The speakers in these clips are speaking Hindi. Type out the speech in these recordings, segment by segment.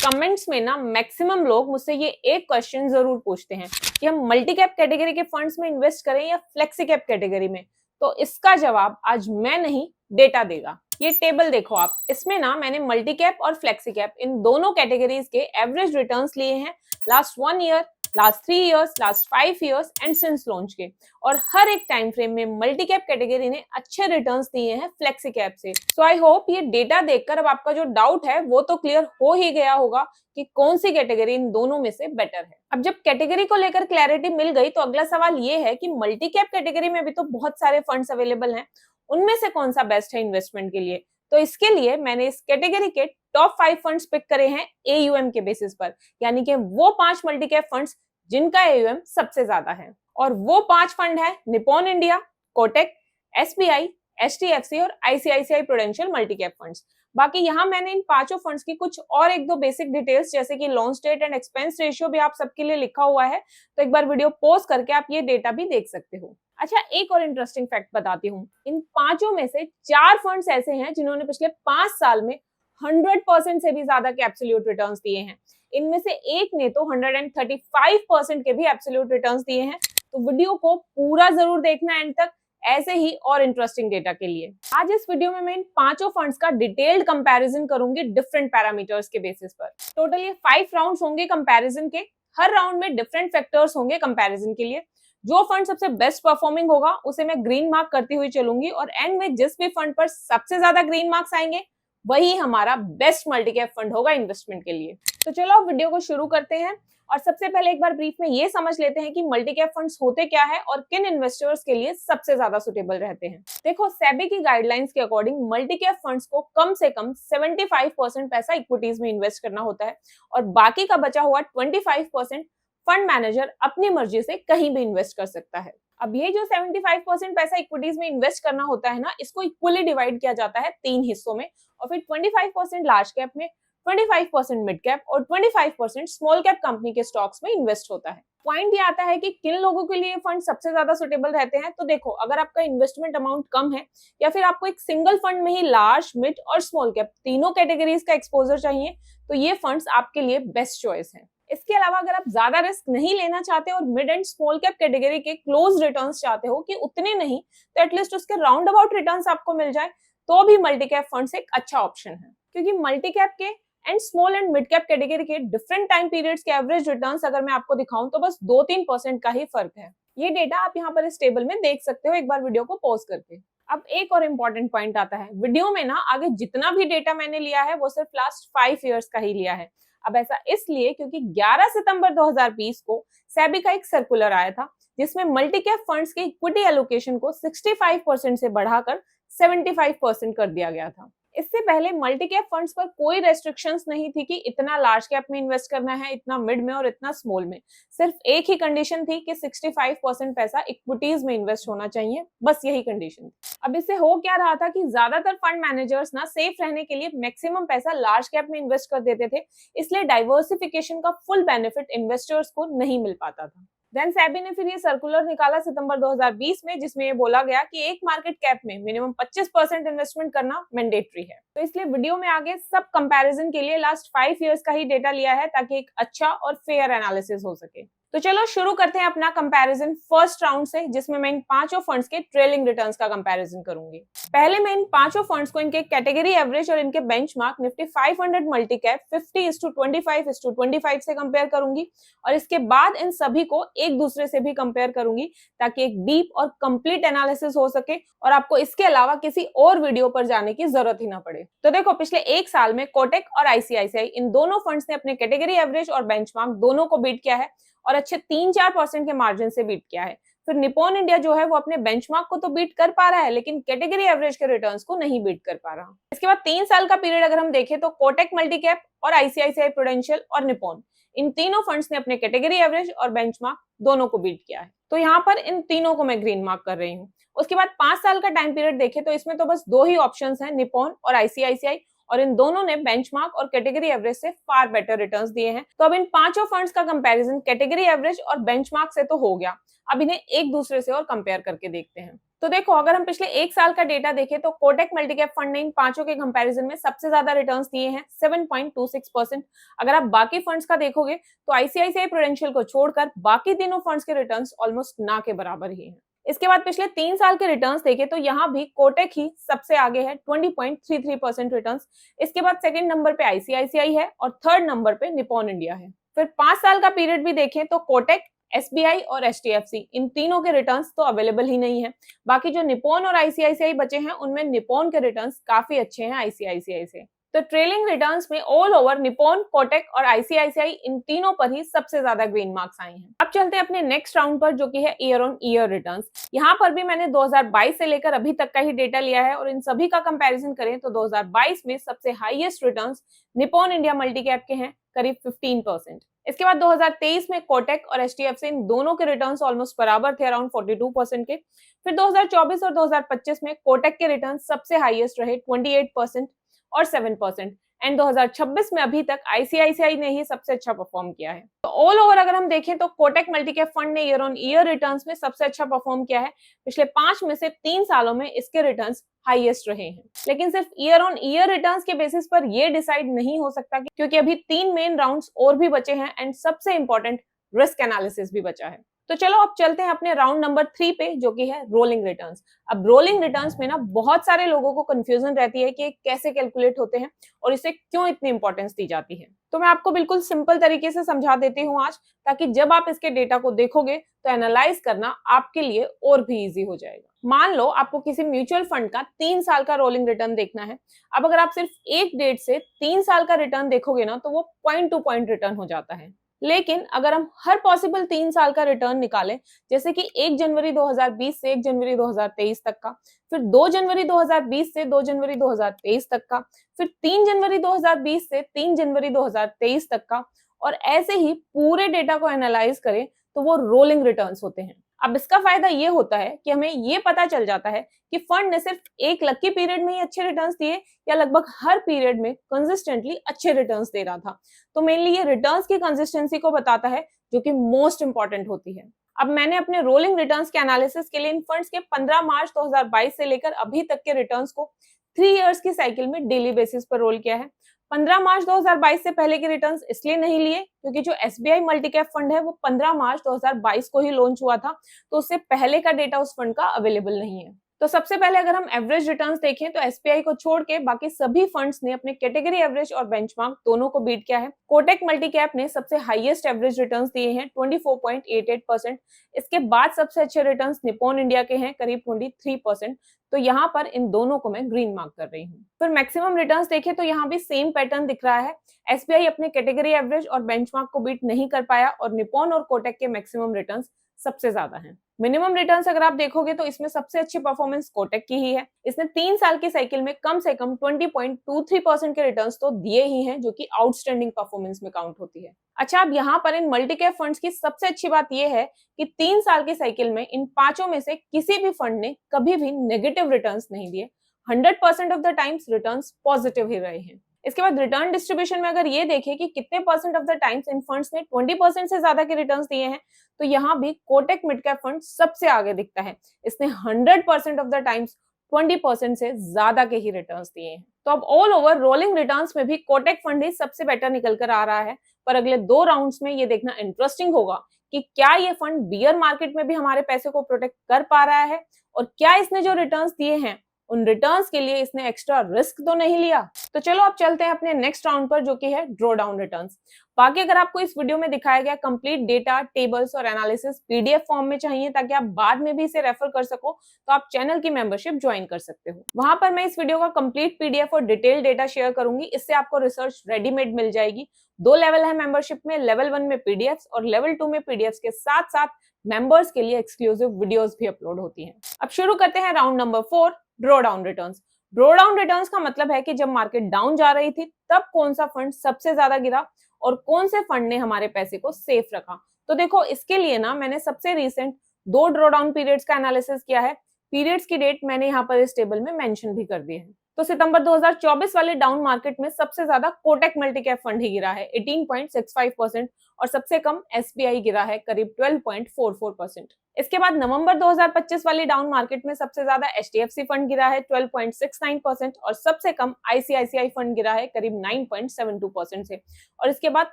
कमेंट्स में ना मैक्सिमम लोग मुझसे ये एक क्वेश्चन जरूर पूछते हैं कि हम मल्टी कैप कैटेगरी के फंड्स में इन्वेस्ट करें या फ्लेक्सी कैप कैटेगरी में। तो इसका जवाब आज मैं नहीं, डेटा देगा। ये टेबल देखो आप, इसमें ना मैंने मल्टी कैप और फ्लेक्सी कैप इन दोनों कैटेगरीज के एवरेज रिटर्न्स लिए हैं last 1 year, last 3 years, last 5 years and since launch के। और हर एक टाइम फ्रेम में मल्टी कैप कैटेगरी ने अच्छे रिटर्न्स दिए हैं फ्लेक्सी कैप से। सो आई होप ये डेटा देखकर अब आपका जो डाउट है वो तो क्लियर हो ही गया होगा कि कौन सी कैटेगरी इन दोनों में से बेटर है। अब जब कैटेगरी को लेकर क्लैरिटी मिल गई तो अगला सवाल ये है कि मल्टी कैप कैटेगरी में भी तो बहुत सारे फंड्स अवेलेबल हैं, उनमें से कौन सा बेस्ट है इन्वेस्टमेंट के लिए। तो इसके लिए मैंने इस कैटेगरी के टॉप 5 फंड्स पिक करे हैं AUM के बेसिस पर, यानी कि वो 5 मल्टी कैप फंड्स जिनका AUM सबसे ज्यादा है। और वो 5 फंड है Nippon India, Kotak, SBI, HDFC और ICICI prudential multi cap funds. बाकी यहाँ मैंने इन पांचों फंड्स की कुछ और एक दो बेसिक डिटेल्स जैसे कि launch date and expense ratio भी आप सबके लिए लिखा हुआ है, तो एक बार वीडियो पॉज करके आप ये डेटा भी देख सकते हो। अच्छा, एक और इंटरेस्टिंग फैक्ट बताती हूँ, इन पांचों में से 4 फंड्स ऐसे हैं जिन्होंने पिछले 5 साल में 100% से भी ज्यादा के एब्सोल्यूट रिटर्न्स दिए हैं। इनमें से एक ने तो 135% के भी एब्सोल्यूट रिटर्न्स दिए हैं। तो वीडियो को पूरा जरूर देखना एंड तक, ऐसे ही और इंटरेस्टिंग डेटा के लिए। आज इस वीडियो में मैं इन पांचों फंड्स का डिटेल्ड कंपैरिजन करूंगी डिफरेंट पैरामीटर्स के बेसिस पर। टोटल ये 5 राउंड्स होंगे कंपैरिजन के। हर राउंड में डिफरेंट फैक्टर्स होंगे कंपैरिजन के लिए। जो फंड सबसे बेस्ट परफॉर्मिंग होगा उसे मैं ग्रीन मार्क करती हुई चलूंगी और एंड में जिस भी फंड पर सबसे ज्यादा ग्रीन मार्क्स आएंगे वही हमारा बेस्ट मल्टी कैप फंड होगा इन्वेस्टमेंट के लिए। तो चलो अब वीडियो को शुरू करते हैं और सबसे पहले एक बार ब्रीफ में ये समझ लेते हैं कि मल्टी कैप फंड्स होते क्या है और किन इन्वेस्टर्स के लिए सबसे ज्यादा सुटेबल रहते हैं। देखो, सेबी की गाइडलाइंस के अकॉर्डिंग मल्टी कैप फंड्स को कम से कम 75% पैसा इक्विटीज में इन्वेस्ट करना होता है और बाकी का बचा हुआ 25% फंड मैनेजर अपनी मर्जी से कहीं भी इन्वेस्ट कर सकता है। अब ये जो 75% पैसा इक्विटीज में इन्वेस्ट करना होता है ना, इसको इक्वली डिवाइड किया जाता है 3 हिस्सों में और फिर 25% लार्ज कैप में, 25% मिड कैप और 25% स्मॉल कैप कंपनी के स्टॉक्स में इन्वेस्ट होता है। पॉइंट ये आता है कि किन लोगों के लिए फंड सबसे ज्यादा सुटेबल रहते हैं। तो देखो, अगर आपका इन्वेस्टमेंट अमाउंट कम है या फिर आपको एक सिंगल फंड में ही लार्ज, मिड और स्मॉल कैप तीनों कैटेगरीज का एक्सपोजर चाहिए, तो ये फंड्स आपके लिए बेस्ट चॉइस है। इसके अलावा अगर आप ज्यादा रिस्क नहीं लेना चाहते और mid and small cap category के क्लोज रिटर्न्स चाहते हो कि उतने नहीं तो एटलीस्ट उसके राउंड अबाउट रिटर्न्स आपको मिल जाए, तो भी मल्टी कैप फंड्स एक अच्छा ऑप्शन है। क्योंकि मल्टी कैप के and small and mid cap category के डिफरेंट टाइम पीरियड्स के एवरेज रिटर्न्स अगर मैं आपको दिखाऊं तो बस 2-3% का ही फर्क है। ये डेटा आप यहाँ पर इस टेबल में देख सकते हो एक बार वीडियो को पॉज करके। अब एक और इम्पोर्टेंट पॉइंट आता है, वीडियो में ना आगे जितना भी डेटा मैंने लिया है वो सिर्फ लास्ट 5 इयर्स का ही लिया है। अब ऐसा इसलिए क्योंकि 11 सितंबर 2020 को सेबी का एक सर्कुलर आया था जिसमें मल्टी कैप फंड्स के इक्विटी एलोकेशन को 65% से बढ़ाकर 75% कर दिया गया था। इससे पहले मल्टी कैप फंड्स पर कोई रेस्ट्रिक्शंस नहीं थी कि इतना लार्ज कैप में इन्वेस्ट करना है, इतना मिड में और इतना स्मॉल में। सिर्फ एक ही कंडीशन थी कि 65% पैसा इक्विटीज में इन्वेस्ट होना चाहिए, बस यही कंडीशन थी। अब इससे हो क्या रहा था कि ज्यादातर फंड मैनेजर्स ना सेफ रहने के लिए मैक्सिमम पैसा लार्ज कैप में इन्वेस्ट कर देते थे, इसलिए डाइवर्सिफिकेशन का फुल बेनिफिट इन्वेस्टर्स को नहीं मिल पाता था। देन सेबी ने फिर ये सर्कुलर निकाला सितंबर 2020 में जिसमें ये बोला गया कि एक मार्केट कैप में मिनिमम 25% इन्वेस्टमेंट करना मैंडेटरी है। तो इसलिए वीडियो में आगे सब कंपैरिजन के लिए लास्ट 5 इयर्स का ही डेटा लिया है ताकि एक अच्छा और फेयर एनालिसिस हो सके। तो चलो शुरू करते हैं अपना कंपैरिजन फर्स्ट राउंड से, जिसमें मैं इन पांचों फंड्स के ट्रेलिंग रिटर्न्स का कंपैरिजन करूंगी। पहले मैं इन पांचों फंड्स को इनके कैटेगरी एवरेज और इनके बेंचमार्क निफ्टी 500 मल्टी कैप 50:25:25 से कंपेयर करूंगी और इसके बाद इन सभी को एक दूसरे से भी कंपेयर करूंगी ताकि एक डीप और कंप्लीट एनालिसिस हो सके और आपको इसके अलावा किसी और वीडियो पर जाने की जरूरत ही ना पड़े। तो देखो, पिछले एक साल में कोटक और ICICI इन दोनों फंड्स ने अपने कैटेगरी एवरेज और बेंचमार्क दोनों को बीट किया है और अच्छे 3-4% के मार्जिन से बीट किया है। फिर निपॉन इंडिया जो है वो अपने बेंचमार्क को तो बीट कर पा रहा है लेकिन कैटेगरी एवरेज के रिटर्न्स को नहीं बीट कर पा रहा। इसके बाद 3 साल का पीरियड अगर हम देखें तो कोटक मल्टी कैप और ICICI प्रूडेंशियल और निपॉन, इन तीनों फंड्स ने अपने कैटेगरी एवरेज और बेंचमार्क दोनों को बीट किया है। तो यहाँ पर इन तीनों को मैं ग्रीन मार्क कर रही हूँ। उसके बाद 5 साल का टाइम पीरियड देखें तो इसमें तो बस 2 ही ऑप्शंस हैं, निपॉन और ICICI, और इन दोनों ने बेंचमार्क और कैटेगरी एवरेज से फार बेटर रिटर्न्स दिए हैं। तो अब इन पांचों फंड्स का कंपैरिजन कैटेगरी एवरेज और बेंचमार्क से तो हो गया, अब इन्हें एक दूसरे से और कंपेयर करके देखते हैं। तो देखो, अगर हम पिछले एक साल का डेटा देखें तो कोटक मल्टीकैप फंड ने इन पांचों के कंपैरिजन में सबसे ज्यादा रिटर्न्स दिए हैं 7.26%। अगर आप बाकी फंड्स का देखोगे तो आईसीआईसीआई प्रूडेंशियल को छोड़कर बाकी तीनों फंड्स के रिटर्न्स ऑलमोस्ट ना के बराबर ही हैं। इसके बाद पिछले 3 साल के रिटर्न्स देखें तो यहाँ भी कोटक ही सबसे आगे है 20.33% रिटर्न्स। इसके बाद सेकंड नंबर पे आईसीआईसीआई है और थर्ड नंबर पे निप्पॉन इंडिया है। फिर 5 साल का पीरियड भी देखें तो कोटक, एसबीआई और एचडीएफसी, इन तीनों के रिटर्न्स तो अवेलेबल ही नहीं है। बाकी जो निप्पॉन और आईसीआईसीआई बचे हैं उनमें निप्पॉन के रिटर्न्स काफी अच्छे हैं आईसीआईसीआई से। तो ट्रेलिंग रिटर्न्स में ऑल ओवर निप्पॉन, कोटक और आईसीआईसीआई, इन तीनों पर ही सबसे ज्यादा ग्रीन मार्क्स आए हैं। अब चलते हैं अपने नेक्स्ट राउंड पर, जो कि है ईयर ऑन ईयर रिटर्न्स। यहाँ पर भी मैंने 2022 से लेकर अभी तक का ही डेटा लिया है और इन सभी का कंपैरिजन करें तो 2022 में सबसे highest returns Nippon India multicap के हैं, करीब 15%। इसके बाद 2023 में कोटक और एचडीएफसी, इन दोनों के रिटर्न्स ऑलमोस्ट बराबर थे, अराउंड 42% के। फिर 2024 और 2025 में कोटक के रिटर्न्स सबसे हाईएस्ट रहे 28% और 7%। एंड 2026 में अभी तक आईसीआईसीआई ने ही सबसे अच्छा परफॉर्म किया है। तो ऑल ओवर अगर हम देखें तो कोटक मल्टीकैप फंड ने ईयर ऑन ईयर रिटर्न्स में सबसे अच्छा परफॉर्म किया है। पिछले 5 में से 3 सालों में इसके रिटर्न्स हाईएस्ट रहे हैं। लेकिन सिर्फ ईयर ऑन ईयर रिटर्न्स के बेसिस पर ये डिसाइड नहीं हो सकता, क्योंकि अभी 3 मेन राउंड्स और भी बचे हैं एंड सबसे इंपॉर्टेंट रिस्क एनालिसिस भी बचा है। तो चलो अब चलते हैं अपने राउंड नंबर 3 पे, जो कि है रोलिंग रिटर्न्स। अब रोलिंग रिटर्न्स में ना बहुत सारे लोगों को कंफ्यूजन रहती है कि कैसे कैलकुलेट होते हैं और इसे क्यों इतनी इंपॉर्टेंस दी जाती है। तो मैं आपको बिल्कुल सिंपल तरीके से समझा देती हूँ आज, ताकि जब आप इसके डेटा को देखोगे तो एनालाइज करना आपके लिए और भी इजी हो जाएगा। मान लो आपको किसी म्यूचुअल फंड का 3 साल का रोलिंग रिटर्न देखना है। अब अगर आप सिर्फ एक डेट से 3 साल का रिटर्न देखोगे ना, तो वो पॉइंट टू पॉइंट रिटर्न हो जाता है। लेकिन अगर हम हर पॉसिबल 3 साल का रिटर्न निकालें, जैसे कि 1 जनवरी 2020 से 1 जनवरी 2023 तक का, फिर 2 जनवरी 2020 से 2 जनवरी 2023 तक का, फिर 3 जनवरी 2020 से 3 जनवरी 2023 तक का, और ऐसे ही पूरे डेटा को एनालाइज करें तो वो रोलिंग रिटर्न्स होते हैं। अब इसका फायदा ये होता है कि हमें ये पता चल जाता है कि फंड ने सिर्फ एक लकी पीरियड में ही अच्छे रिटर्न्स दिए या लगभग हर पीरियड में कंसिस्टेंटली अच्छे रिटर्न्स दे रहा था। तो मेनली ये रिटर्न्स की कंसिस्टेंसी को बताता है, जो कि मोस्ट इंपॉर्टेंट होती है। अब मैंने अपने रोलिंग रिटर्न्स के एनालिसिस के लिए इन फंड्स के 15 मार्च 2022 से लेकर अभी तक के रिटर्न्स को 3 इयर्स की साइकिल में डेली बेसिस पर रोल किया है। 15 मार्च 2022 से पहले के रिटर्न्स इसलिए नहीं लिए क्योंकि जो एसबीआई मल्टीकैप फंड है वो 15 मार्च 2022 को ही लॉन्च हुआ था, तो उससे पहले का डेटा उस फंड का अवेलेबल नहीं है। तो सबसे पहले अगर हम एवरेज रिटर्न्स देखें तो एसबीआई को छोड़ के बाकी सभी फंड्स ने अपने कैटेगरी एवरेज और बेंचमार्क दोनों को बीट किया है। कोटक मल्टीकैप ने सबसे हाईएस्ट एवरेज रिटर्न्स दिए हैं 24.88%। इसके बाद सबसे अच्छे रिटर्न्स निप्पॉन इंडिया के हैं, करीब 23%। तो यहाँ पर इन दोनों को मैं ग्रीन मार्क कर रही हूँ। फिर मैक्सिमम रिटर्न्स देखें तो यहाँ भी सेम पैटर्न दिख रहा है। एसबीआई अपने कैटेगरी एवरेज और बेंचमार्क को बीट नहीं कर पाया और निप्पॉन और कोटक के मैक्सिमम रिटर्न्स सबसे ज्यादा हैं। मिनिमम रिटर्न्स अगर आप देखोगे तो इसमें सबसे अच्छी परफॉर्मेंस कोटक की ही है। इसने 3 साल की साइकिल में कम से कम 20.23% के रिटर्न्स तो दिए ही हैं, जो कि आउटस्टैंडिंग परफॉर्मेंस में काउंट होती है। अच्छा, अब यहाँ पर इन मल्टीकैप फंड्स की सबसे अच्छी बात यह है कि 3 साल की साइकिल में इन पांचों में से किसी भी फंड ने कभी भी नेगेटिव रिटर्न्स नहीं दिए। 100% of the times returns positive ही रहे हैं। इसके बाद रिटर्न डिस्ट्रीब्यूशन में अगर ये देखें कि कितने percent of the times in funds ने 20% से ज्यादा के रिटर्न्स दिए हैं, तो यहाँ भी कोटक मिड कैप फंड सबसे आगे दिखता है। इसने 100% ऑफ द टाइम्स 20% से ज्यादा के ही रिटर्न्स दिए हैं। तो अब ऑल ओवर रोलिंग रिटर्न्स में भी कोटक फंड ही सबसे बेटर निकल कर आ रहा है। पर अगले 2 राउंड्स में ये देखना इंटरेस्टिंग होगा कि क्या ये फंड बियर मार्केट में भी हमारे पैसे को प्रोटेक्ट कर पा रहा है, और क्या इसने जो रिटर्न्स दिए हैं उन रिटर्न्स के लिए इसने एक्स्ट्रा रिस्क तो नहीं लिया। तो चलो अब चलते हैं अपने नेक्स्ट राउंड पर, जो कि है ड्रॉ डाउन रिटर्न्स। बाकी अगर आपको इस वीडियो में दिखाया गया कंप्लीट डेटा, टेबल्स और एनालिसिस पीडीएफ फॉर्म में चाहिए ताकि आप बाद में भी इसे रेफर कर सको, तो आप चैनल की मेंबरशिप ज्वाइन कर सकते हो। वहां पर मैं इस वीडियो का कंप्लीट पीडीएफ और डिटेल डेटा शेयर करूंगी। इससे आपको रिसर्च रेडीमेड मिल जाएगी। 2 लेवल है मेंबरशिप में, लेवल 1 में पीडीएफ और लेवल 2 में पीडीएफ के साथ साथ मेंबर्स के लिए एक्सक्लूसिव वीडियोस भी अपलोड होती हैं। अब शुरू करते हैं round number 4, draw down returns. Draw down returns का मतलब है कि जब मार्केट डाउन जा रही थी तब कौन सा फंड सबसे ज्यादा गिरा और कौन से फंड ने हमारे पैसे को सेफ रखा। तो देखो, इसके लिए ना मैंने सबसे रिसेंट 2 ड्रॉ डाउन पीरियड्स का एनालिसिस किया है। पीरियड्स की डेट मैंने यहाँ पर इस टेबल में मेंशन भी कर दी है। तो सितंबर 2024 वाले डाउन मार्केट में सबसे ज्यादा कोटक मल्टी कैप फंड ही गिरा है 18.65% और सबसे कम एसबीआई गिरा है करीब 12.44%। इसके बाद नवंबर 2025 वाली डाउन मार्केट में सबसे ज्यादा एचडीएफसी फंड गिरा है 12.69% और सबसे कम आईसीआईसीआई फंड गिरा है करीब 9.72% से, और इसके बाद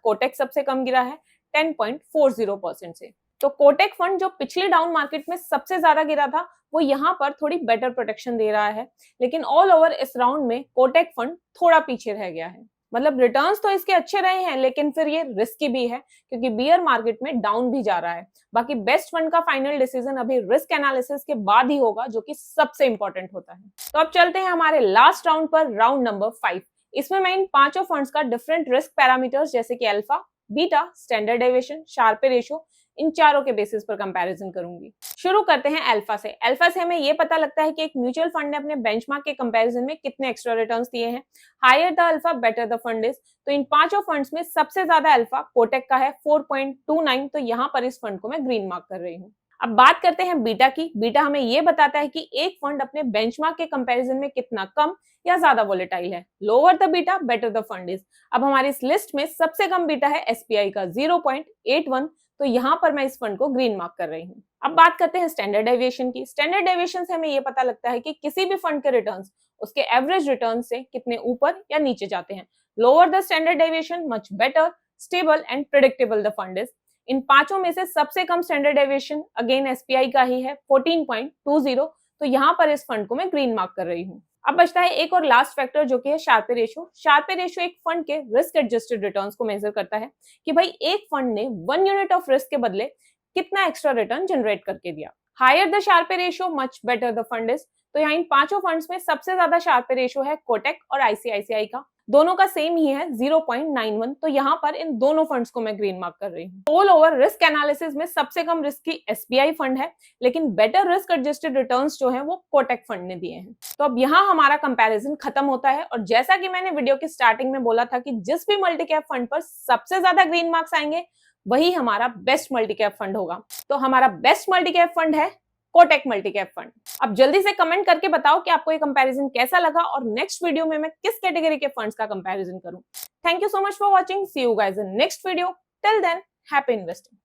कोटक सबसे कम गिरा है 10.40% से। तो कोटक फंड जो पिछली डाउन मार्केट में सबसे ज्यादा गिरा था वो यहाँ पर थोड़ी बेटर प्रोटेक्शन दे रहा है, लेकिन ऑल ओवर इस राउंड में कोटक फंड थोड़ा पीछे रह गया है। मतलब रिटर्न्स तो इसके अच्छे रहे हैं, लेकिन फिर ये रिस्की भी है क्योंकि बियर मार्केट में डाउन भी जा रहा है। बाकी बेस्ट फंड का फाइनल डिसीजन अभी रिस्क एनालिसिस के बाद ही होगा, जो कि सबसे इंपॉर्टेंट होता है। तो अब चलते हैं हमारे लास्ट राउंड पर, राउंड नंबर 5। इसमें मैं इन पांचों फंड्स का डिफरेंट रिस्क पैरामीटर्स जैसे कि alpha, beta, standard deviation, Sharpe ratio, इन चारों के बेसिस पर कंपैरिजन करूंगी। शुरू करते हैं अल्फा से। अल्फा से हमें ये पता लगता है कि एक म्यूचुअल फंड ने अपने बेंचमार्क के कंपैरिजन में कितने एक्स्ट्रा रिटर्न्स दिए हैं। Higher the alpha better the fund is. तो इन पांचों फंड्स में सबसे ज्यादा अल्फा कोटक का है 4.29, तो यहाँ पर इस फंड को मैं ग्रीन मार्क कर रही हूँ। अब बात करते हैं बीटा की। बीटा हमें ये बताता है कि एक फंड अपने बेंचमार्क के कंपैरिजन में कितना कम या ज्यादा वोलेटाइल है। Lower the beta better the fund is. अब हमारी इस लिस्ट में सबसे कम बीटा है एसबीआई का 0.81, तो यहाँ पर मैं इस फंड को ग्रीन मार्क कर रही हूँ। अब बात करते हैं स्टैंडर्ड डेविएशन की। स्टैंडर्ड डेविएशन से हमें ये पता लगता है कि किसी भी फंड के रिटर्न्स उसके एवरेज रिटर्न से कितने ऊपर या नीचे जाते हैं। Lower the standard deviation much better, stable and predictable the fund is. इन पांचों में से सबसे कम स्टैंडर्ड डेविएशन अगेन एसबीआई का ही है 14.20, तो यहाँ पर इस फंड को मैं ग्रीन मार्क कर रही हूँ। अब बचता है एक और लास्ट फैक्टर जो कि है शार्पे रेशियो। शार्पे रेशियो एक फंड के रिस्क एडजस्टेड रिटर्न्स को मेजर करता है कि भाई एक फंड ने 1 यूनिट ऑफ रिस्क के बदले कितना एक्स्ट्रा रिटर्न जनरेट करके दिया। Higher the Sharpe ratio much better the fund is. तो यहाँ इन पांचों फंड्स में सबसे ज्यादा शार्पे रेशियो है कोटक और आईसीआईसीआई का, दोनों का सेम ही है 0.91, तो यहाँ पर इन दोनों फंड्स को मैं ग्रीन मार्क कर रही हूँ। ऑल ओवर रिस्क एनालिसिस में सबसे कम रिस्क की एसबीआई फंड है, लेकिन बेटर रिस्क एडजस्टेड रिटर्न्स जो है वो कोटक फंड ने दिए हैं। तो अब यहाँ हमारा कंपैरिजन खत्म होता है, और जैसा कि मैंने वीडियो की स्टार्टिंग में बोला था कि जिस भी मल्टी कैप फंड पर सबसे ज्यादा ग्रीन मार्क्स आएंगे वही हमारा बेस्ट मल्टी कैप फंड होगा। तो हमारा बेस्ट मल्टी कैप फंड है कोटक मल्टी कैप फंड। अब जल्दी से कमेंट करके बताओ कि आपको ये कंपैरिजन कैसा लगा और नेक्स्ट वीडियो में मैं किस कैटेगरी के फंड्स का कंपैरिजन करूं। Thank you so much for watching. See you guys in next video. Till then, happy investing.